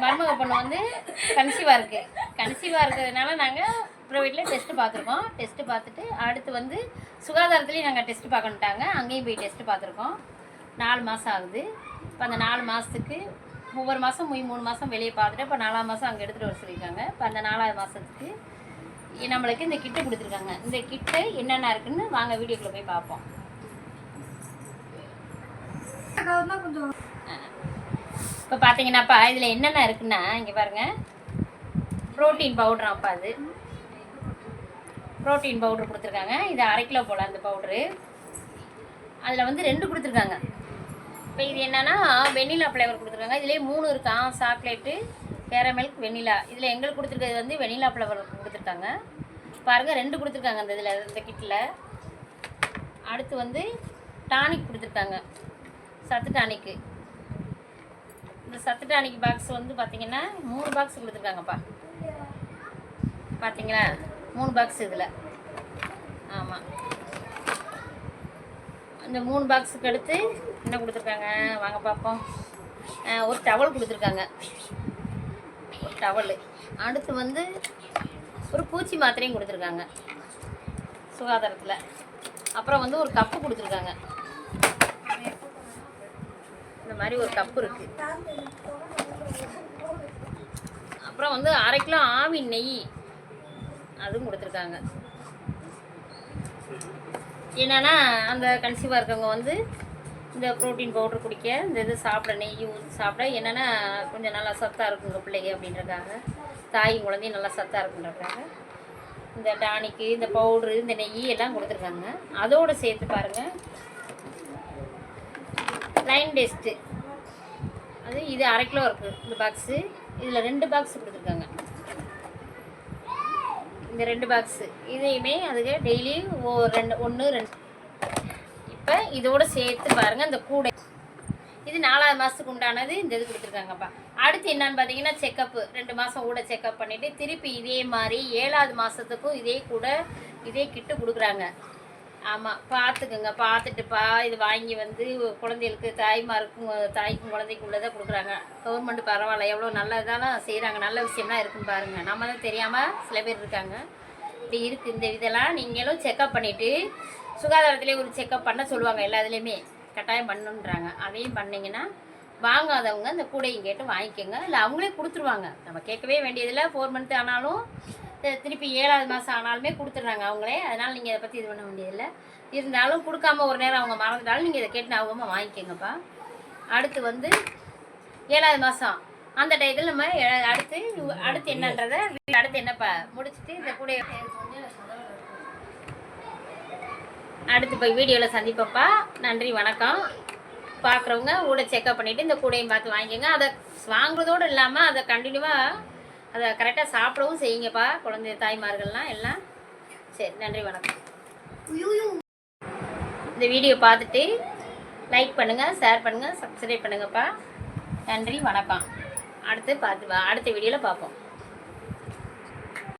மருமக பொண்ணு வந்து கன்சீவாக இருக்கிறதுனால நாங்கள் ப்ரைவேட்டில் டெஸ்ட்டு பார்த்துருக்கோம். டெஸ்ட்டு பார்த்துட்டு அடுத்து வந்து சுகாதாரத்துலேயும் நாங்கள் டெஸ்ட்டு பார்க்கணுட்டாங்க. அங்கேயும் போய் டெஸ்ட்டு பார்த்துருக்கோம். 4 மாதம் ஆகுது. இப்போ அந்த 4 மாதத்துக்கு ஒவ்வொரு மாதம் 3 மாதம் வெளியே பார்த்துட்டு இப்போ 4ஆம் மாதம் அங்கே எடுத்துகிட்டு வர சொல்லியிருக்காங்க. இப்போ அந்த 4ஆவது மாதத்துக்கு நம்மளுக்கு இந்த கிட்டு கொடுத்துருக்காங்க. இந்த கிட்டு என்னென்ன இருக்குன்னு வாங்க வீடியோக்குள்ளே போய் பார்ப்போம். இப்போ பார்த்தீங்கன்னாப்பா இதில் என்னென்ன இருக்குன்னா இங்கே பாருங்கள், ப்ரோட்டீன் பவுடராப்பா. அது ப்ரோட்டீன் பவுட்ரு கொடுத்துருக்காங்க. இது 1/2 கிலோ போல் அந்த பவுட்ரு. அதில் வந்து 2 கொடுத்துருக்காங்க. இப்போ இது என்னென்னா வெண்ணிலா ஃப்ளேவர் கொடுத்துருக்காங்க. இதிலே 3 இருக்கான், சாக்லேட்டு, கேரமெல்க், வெண்ணிலா. இதில் எங்களுக்கு கொடுத்துருக்கிறது வந்து வெண்ணிலா ஃப்ளேவர் கொடுத்துருக்காங்க. பாருங்கள் 2 கொடுத்துருக்காங்க அந்த இதில், இந்த கிட்டில். அடுத்து வந்து டானிக் கொடுத்துருக்காங்க, சத்து டானிக்கு. இந்த சத்து டானிக் பாக்ஸ் வந்து பார்த்திங்கன்னா 3 பாக்ஸ் கொடுத்துருக்காங்கப்பா. பார்த்தீங்களா 3 பாக்ஸ் இதில். ஆமாம், இந்த 3 பாக்ஸுக்கு அடுத்து என்ன கொடுத்துருக்காங்க வாங்க பார்ப்போம். ஒரு டவல் கொடுத்துருக்காங்க, ஒரு டவல். அடுத்து வந்து ஒரு பூச்சி மாத்திரையும் கொடுத்துருக்காங்க சுகாதாரத்தில். அப்புறம் வந்து ஒரு கப்பு கொடுத்துருக்காங்க. இந்த மாதிரி ஒரு கப்பு இருக்குது. அப்புறம் வந்து 1/2 கிலோ ஆவி நெய் அதுவும் கொடுத்துருக்காங்க. என்னென்னா அந்த கன்சீவாக இருக்கவங்க வந்து இந்த ப்ரோட்டீன் பவுட்ரு குடிக்க, இந்த இது சாப்பிட, நெய் ஊற்றி சாப்பிட என்னென்னா கொஞ்சம் நல்லா சத்தாக இருக்குங்க பிள்ளைங்க அப்படின்றக்காக, தாயும் குழந்தையும் நல்லா சத்தாக இருக்குன்றக்காக இந்த டானிக்கு, இந்த பவுட்ரு, இந்த நெய் எல்லாம் கொடுத்துருக்காங்க. அதோடு சேர்த்து பாருங்கள் லைன் டெஸ்ட்டு. அது இது 1/2 கிலோ இருக்குது இந்த பாக்ஸு. இதில் 2 பாக்ஸ் கொடுத்துருக்காங்க. இந்த 2 பாக்ஸு இதையுமே அதுக்கு டெய்லி 1 2. இப்போ இதோடு சேர்த்து பாருங்கள் இந்த கூடை. இது 4ஆவது மாதத்துக்கு உண்டானது. இந்த இது கொடுத்துருக்காங்கப்பா. அடுத்து என்னன்னு பார்த்தீங்கன்னா செக்கப்பு. 2 மாதம் கூட செக்கப் பண்ணிவிட்டு திருப்பி இதே மாதிரி 7ஆவது மாதத்துக்கும் இதே கிட்டு கொடுக்குறாங்க. ஆமாம், பார்த்துக்குங்க. பார்த்துட்டுப்பா இது வாங்கி வந்து குழந்தைகளுக்கு, தாய்க்கும் குழந்தைக்கும் உள்ளதை கொடுக்குறாங்க. கவர்மெண்ட் பரவாயில்ல, எவ்வளோ நல்லதாலாம் செய்கிறாங்க, நல்ல விஷயம்லாம் இருக்குன்னு பாருங்கள். நம்ம தான் தெரியாமல் சில பேர் இருக்காங்க. இப்படி இருக்குது இந்த இதெல்லாம். நீங்களும் செக்கப் பண்ணிவிட்டு சுகாதாரத்துலேயே ஒரு செக்கப் பண்ண சொல்லுவாங்க. எல்லா இதுலேயுமே கட்டாயம் பண்ணுன்றாங்க. அதையும் பண்ணிங்கன்னா வாங்காதவங்க இந்த கூடையும் கேட்டு வாங்கிக்கோங்க. இல்லை அவங்களே கொடுத்துருவாங்க. நம்ம கேட்கவே வேண்டியதில்லை. 4 மந்த் ஆனாலும் திருப்பி 7ஆவது மாதம் ஆனாலுமே கொடுத்துட்றாங்க அவங்களே. அதனால் நீங்கள் இதை பற்றி இது பண்ண வேண்டியதில்லை. இருந்தாலும் கொடுக்காம ஒரு நேரம் அவங்க மறந்துட்டாலும் நீங்கள் இதை கேட்டு அவங்க வாங்கிக்கோங்கப்பா. அடுத்து வந்து 7ஆவது மாதம் அந்த டயத்தில் நம்ம அடுத்து என்னன்றதை அடுத்து என்னப்பா முடிச்சுட்டு இந்த கூடைய அடுத்து போய் வீடியோவில் சந்திப்பப்பா. நன்றி, வணக்கம். பார்க்குறவங்க கூட செக்கப் பண்ணிவிட்டு இந்த கூடையும் பார்த்து வாங்கிக்கோங்க. அதை வாங்குறதோடு இல்லாமல் அதை கண்டினியூவாக அதை கரெக்டாக சாப்பிடவும் செய்யுங்கப்பா, குழந்தை தாய்மார்கள்லாம் எல்லாம். சரி, நன்றி, வணக்கம். இந்த வீடியோ பார்த்துட்டு லைக் பண்ணுங்கள், ஷேர் பண்ணுங்கள், சப்ஸ்கிரைப் பண்ணுங்கப்பா. நன்றி, வணக்கம். அடுத்த வீடியோவில் பார்ப்போம்.